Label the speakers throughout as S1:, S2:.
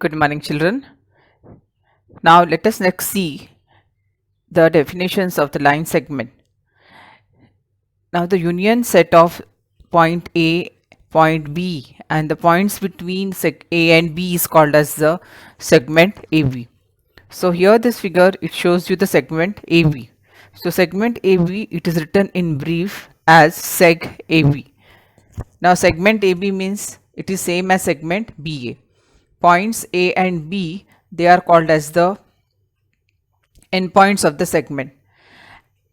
S1: Good morning, children. Now let us next see the definitions of the line segment. Now the union set of point A, point B and the points between A and B is called as the segment AB. So here this figure, it shows you the segment AB. So segment AB, it is written in brief as seg AB. Now segment AB means it is same as segment BA. Points A and B, they are called as the endpoints of the segment,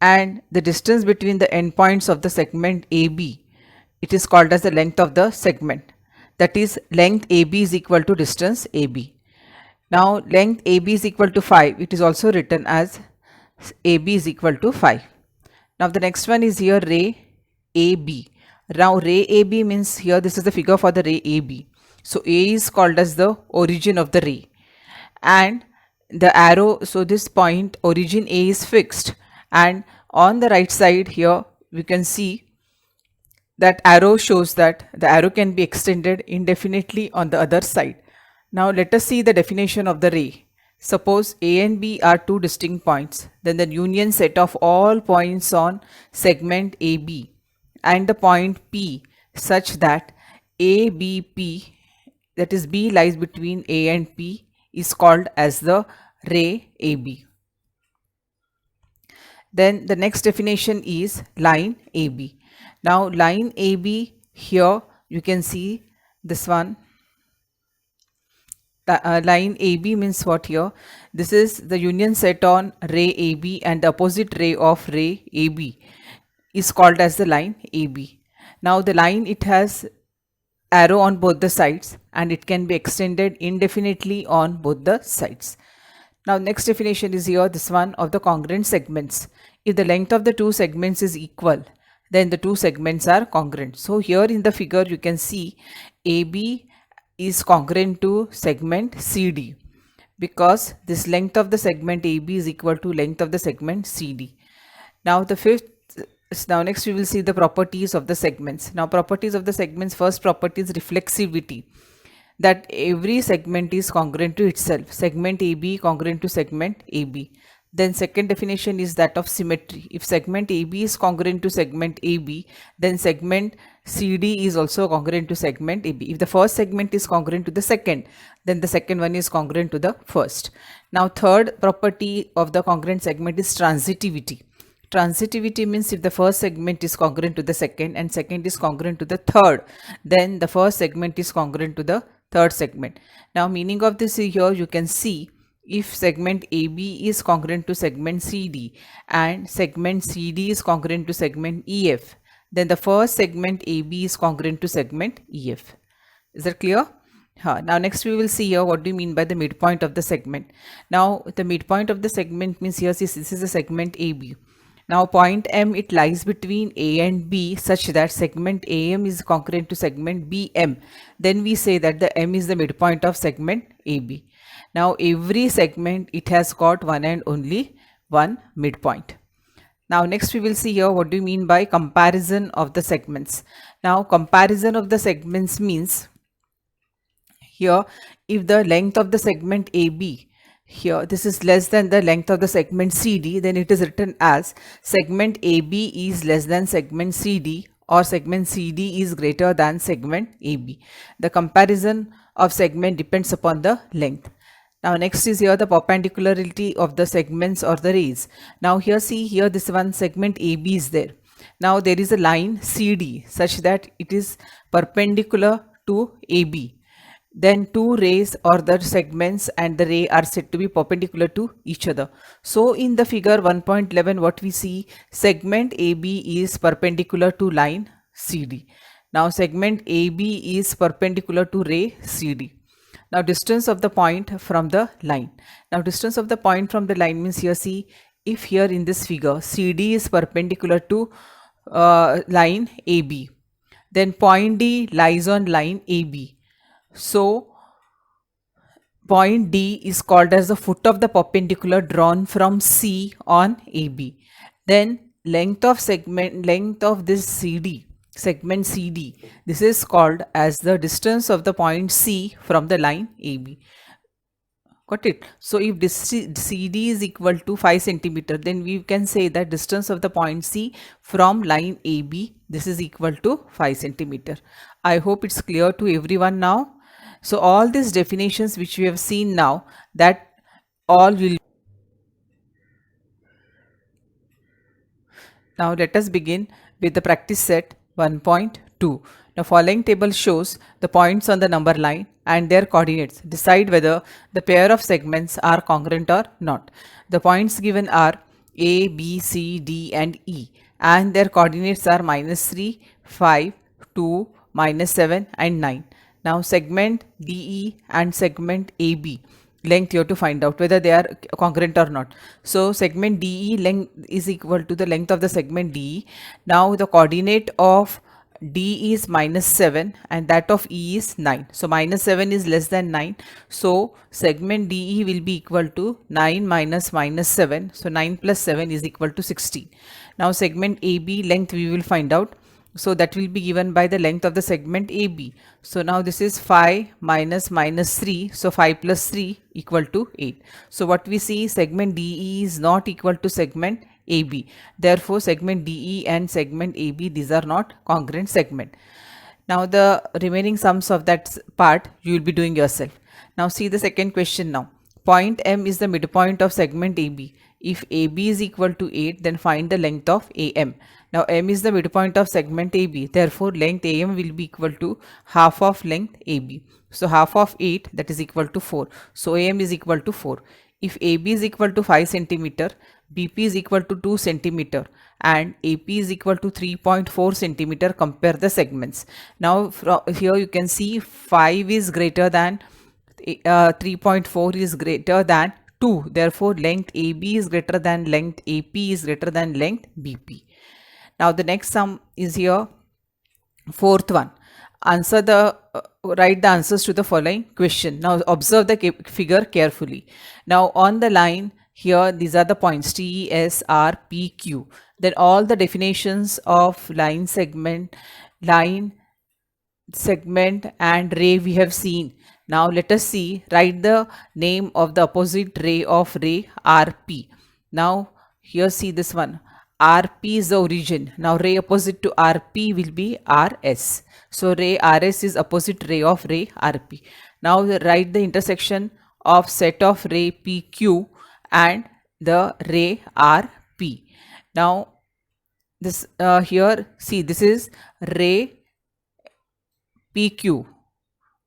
S1: and the distance between the endpoints of the segment AB, it is called as the length of the segment. That is, length AB is equal to distance AB. Now length AB is equal to 5, it is also written as AB is equal to 5. Now the next one is here ray AB. Now ray AB means, here this is the figure for the ray AB. So A is called as the origin of the ray, and the arrow, so this point origin A is fixed, and on the right side here we can see that arrow shows that the arrow can be extended indefinitely on the other side. Now let us see the definition of the ray. Suppose A and B are two distinct points, then the union set of all points on segment AB and the point P such that ABP, that is B lies between A and P, is called as the ray AB. Then the next definition is line AB. Now line AB, here you can see this one. Line AB means what here? This is the union set on ray AB and the opposite ray of ray AB is called as the line AB. Now the line, it has arrow on both the sides and it can be extended indefinitely on both the sides. Now next definition is here, this one, of the congruent segments. If the length of the two segments is equal, then the two segments are congruent. So here in the figure you can see AB is congruent to segment CD, because this length of the segment AB is equal to length of the segment CD. Now next we will see the properties of the segments. Now properties of the segments, first property is reflexivity, that every segment is congruent to itself. Segment AB congruent to segment AB. Then second definition is that of symmetry. If segment AB is congruent to segment AB, then segment CD is also congruent to segment AB. If the first segment is congruent to the second, then the second one is congruent to the first. Now third property of the congruent segment is transitivity. Transitivity means if the first segment is congruent to the second and second is congruent to the third, then the first segment is congruent to the third segment. Now meaning of this is, here you can see, if segment AB is congruent to segment CD and segment CD is congruent to segment EF, then the first segment AB is congruent to segment EF. Is that clear? Now next we will see here what do you mean by the midpoint of the segment. Now the midpoint of the segment means, here this is the segment AB. Now point M, it lies between A and B such that segment AM is congruent to segment BM. Then we say that the M is the midpoint of segment AB. Now every segment, it has got one and only one midpoint. Now next we will see here what do you mean by comparison of the segments. Now comparison of the segments means, here if the length of the segment AB, here this is less than the length of the segment CD, then it is written as segment AB is less than segment CD, or segment CD is greater than segment AB. The comparison of segment depends upon the length. Now next is here the perpendicularity of the segments or the rays. Now here see, here this one segment AB is there. Now there is a line CD such that it is perpendicular to AB. Then two rays or the segments and the ray are said to be perpendicular to each other. So in the figure 1.11, what we see, segment AB is perpendicular to line CD. Now segment AB is perpendicular to ray CD. Now distance of the point from the line. Now distance of the point from the line means, here see, if here in this figure CD is perpendicular to line AB, then point D lies on line AB. So point D is called as the foot of the perpendicular drawn from C on AB. Then length of this CD, segment CD, this is called as the distance of the point C from the line AB. Got it? So if this CD is equal to 5 centimeter, then we can say that distance of the point C from line AB, this is equal to 5 centimeter. I hope it's clear to everyone now. So all these definitions which we have seen now, that all will. Now let us begin with the practice set 1.2. Now following table shows the points on the number line and their coordinates. Decide whether the pair of segments are congruent or not. The points given are A, B, C, D and E, and their coordinates are -3, 5, 2, -7 and 9. Now segment DE and segment AB length you have to find out whether they are congruent or not. So segment DE length is equal to the length of the segment DE. Now the coordinate of D is -7 and that of E is 9. So -7 is less than 9. So segment DE will be equal to 9 minus -7. So 9 plus 7 is equal to 16. Now segment AB length we will find out. So that will be given by the length of the segment AB. So now this is 5 minus -3. So 5 plus 3 equal to 8. So what we see, segment DE is not equal to segment AB. Therefore segment DE and segment AB, these are not congruent segment. Now the remaining sums of that part you will be doing yourself. Now see the second question now. Point M is the midpoint of segment AB. If AB is equal to 8, then find the length of AM. Now M is the midpoint of segment AB. Therefore length AM will be equal to half of length AB. So half of 8, that is equal to 4. So AM is equal to 4. If AB is equal to 5 centimeter, BP is equal to 2 centimeter and AP is equal to 3.4 centimeter, compare the segments. Now from here you can see 5 is greater than 3.4 is greater than 2. Therefore length AB is greater than length AP is greater than length BP. Now the next sum is here, fourth one. Answer the write the answers to the following question. Now observe the figure carefully. Now on the line here, these are the points T, S, R, P, Q. Then all the definitions of line, segment, and ray we have seen. Now let us see, write the name of the opposite ray of ray RP. Now here see this one, RP is the origin. Now ray opposite to RP will be RS. So ray RS is opposite ray of ray RP. Now write the intersection of set of ray PQ and the ray RP. Now this here see, this is ray PQ,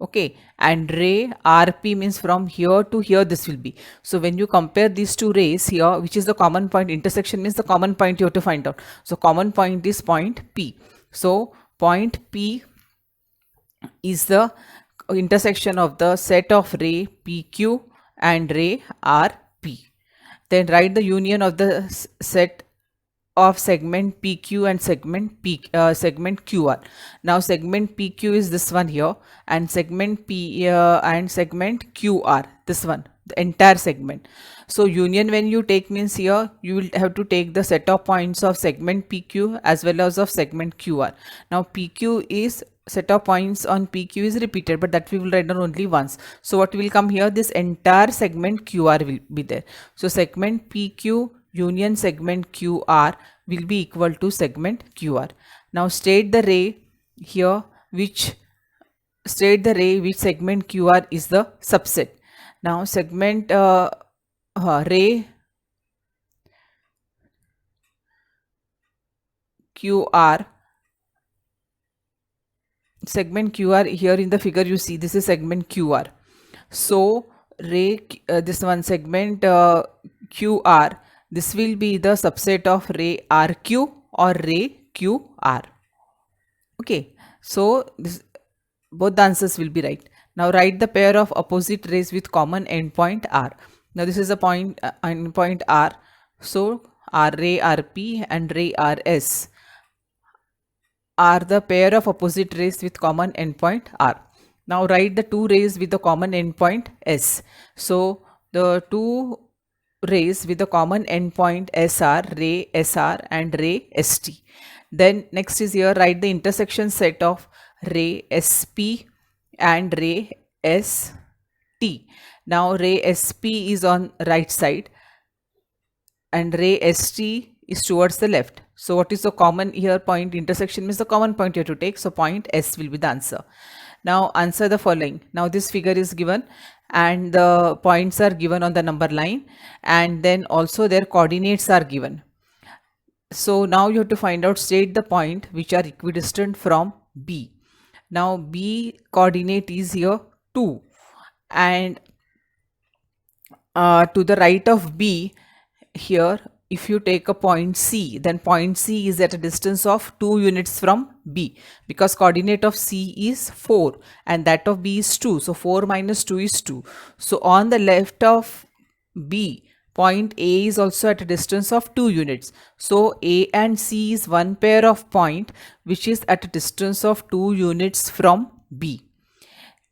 S1: okay, and ray RP means from here to here this will be. So when you compare these two rays here, which is the common point, intersection means the common point you have to find out. So common point is point P. So point P is the intersection of the set of ray PQ and ray RP. Then write the union of the set of segment PQ and segment QR. Now segment PQ is this one here, and segment P and segment QR, this one, the entire segment. So union when you take means here you will have to take the set of points of segment PQ as well as of segment QR. Now PQ is set of points on PQ is repeated, but that we will write down only once. So what will come here, this entire segment QR will be there. So segment PQ union segment QR will be equal to segment QR. Now state the ray here which segment QR is the subset. Now segment ray QR, segment QR here in the figure you see, this is segment QR. So ray this one segment QR, this will be the subset of ray RQ or ray QR. Okay, so this, both the answers will be right. Now write the pair of opposite rays with common endpoint R. Now this is a point endpoint R. So ray RP and ray RS are the pair of opposite rays with common endpoint R. Now write the two rays with the common endpoint S. So the two rays with the common endpoint SR, ray SR and ray ST. Then next is here, write the intersection set of ray SP and ray ST. T. Now ray SP is on right side and ray ST is towards the left. So what is the common here? Point intersection means the common point you have to take. So point S will be the answer. Now answer the following. Now this figure is given and the points are given on the number line, and then also their coordinates are given. So now you have to find out, state the point which are equidistant from B. Now B coordinate is here 2, and to the right of B here, if you take a point C, then point C is at a distance of 2 units from B, because coordinate of C is 4 and that of B is 2. So 4 minus 2 is 2. So on the left of B, point A is also at a distance of 2 units. So A and C is one pair of point which is at a distance of 2 units from B.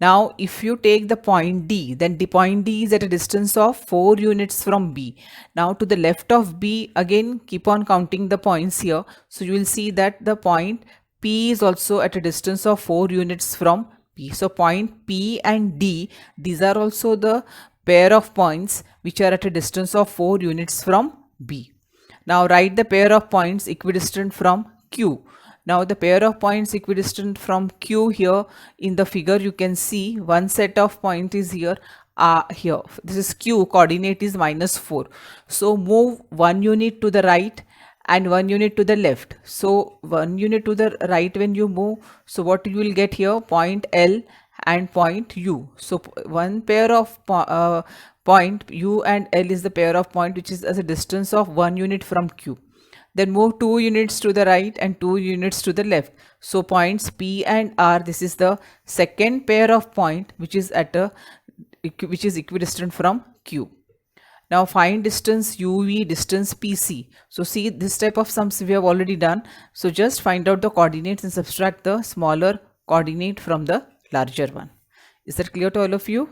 S1: Now, if you take the point D, then the point D is at a distance of 4 units from B. Now, to the left of B, again, keep on counting the points here. So, you will see that the point P is also at a distance of 4 units from P. So, point P and D, these are also the pair of points which are at a distance of 4 units from B. Now, write the pair of points equidistant from Q. Now the pair of points equidistant from Q, here in the figure you can see one set of point is here. Here this is Q, coordinate is -4. So move 1 unit to the right and 1 unit to the left. So 1 unit to the right when you move, so what you will get here, point L and point U. So one pair of point U and L is the pair of point which is as a distance of 1 unit from Q. Then move 2 units to the right and 2 units to the left. So points P and R, this is the second pair of point which is equidistant from Q. Now find distance UV, distance PC. So see, this type of sums we have already done. So just find out the coordinates and subtract the smaller coordinate from the larger one. Is that clear to all of you?